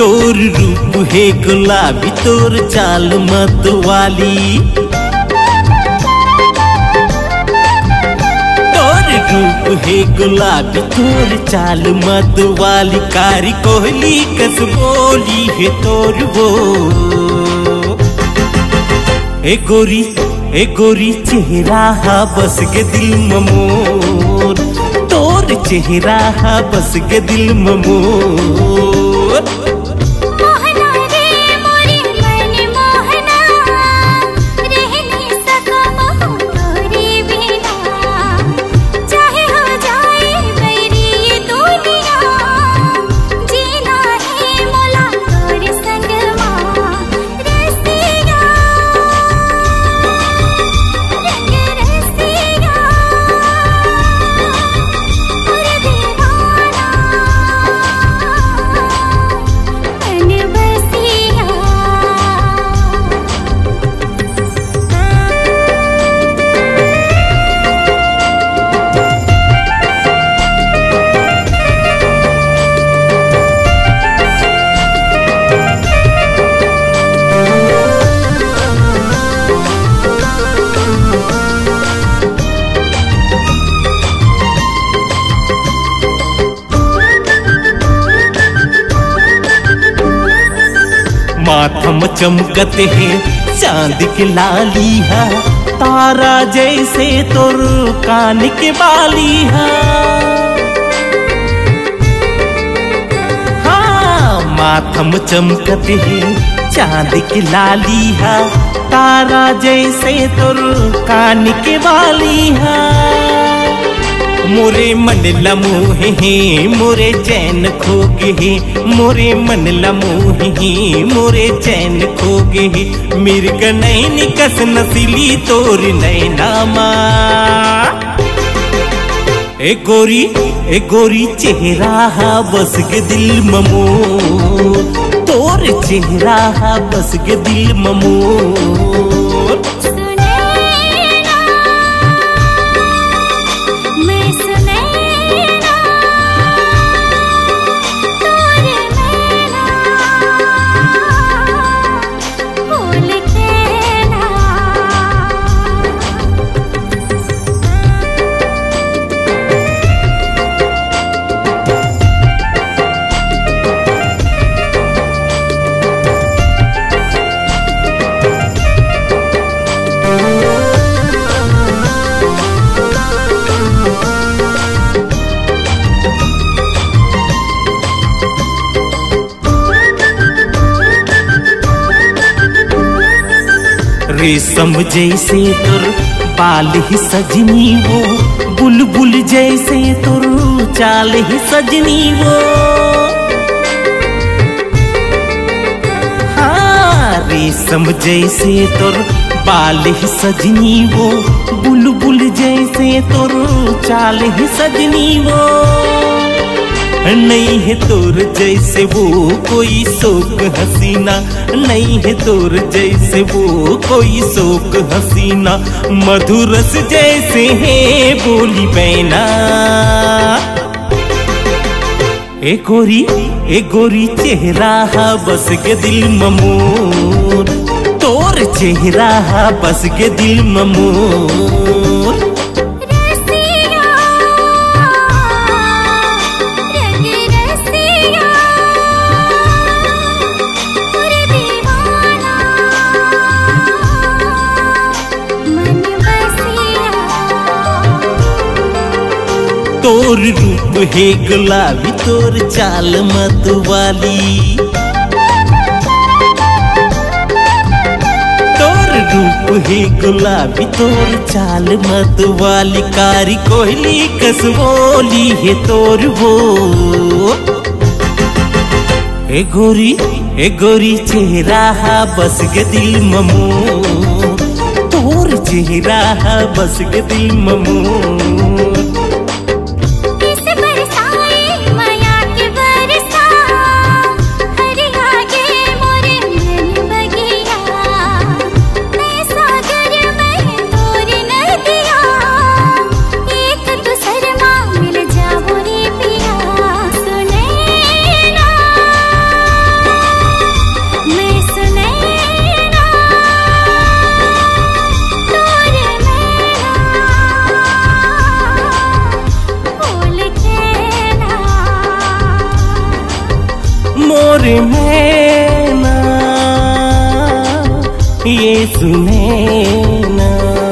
तोर रूप है गुलाबी तोर चाल मतवाली, तोर रूप है गुलाबी तोर चाल मतवाली, कारी कोहली कस बोली है तोर वो। ए गोरी चेहरा हा बस के दिल ममोर, तोर चेहरा हा बस के दिल ममोर। माथम चमकते हैं चांद के लालिया, तारा जैसे तोर कान के बालिया। हाँ माथम चमकते हैं चांद के लालिया, तारा जैसे तोर कान के बालिया। मोरे मन लमोहे हैं मोरे चैन खो गए, मोरे मन लमोहे हैं मोरे चैन खो गए। मिर्ग नैन कस नसीली तोर नैनामा। ए गोरी चेहरा हा बस के दिल ममोर, तोर चेहरा हा बस के दिल ममोर। रेशम जैसे तोर बाल ही सजनी वो, बुलबुल जैसे तोर चाल ही सजनी वो। हाँ रेशम जैसे तोर बाल ही सजनी वो, बुलबुल जैसे तोर चाल ही सजनी वो। नहीं है तोर जैसे वो कोई शोक हसीना, नहीं है तोर जैसे वो कोई शोक हसीना। मधुरस जैसे है बोली बैना। ए गोरी चेहरा हा बस के दिल ममोर, तोर चेहरा हा बस के दिल ममोर। तोर रूप है गुलाबी तोर चाल मतवाली, तोर रूप है गुलाबी तोर चाल मतवाली, कारी कोहली कस बोली है तोर वो। ए गोरी चेहरा हा बस के दिल ममोर, तोर चेहरा हा बस के दिल ममोर। मोरे मैना ये सुने ना।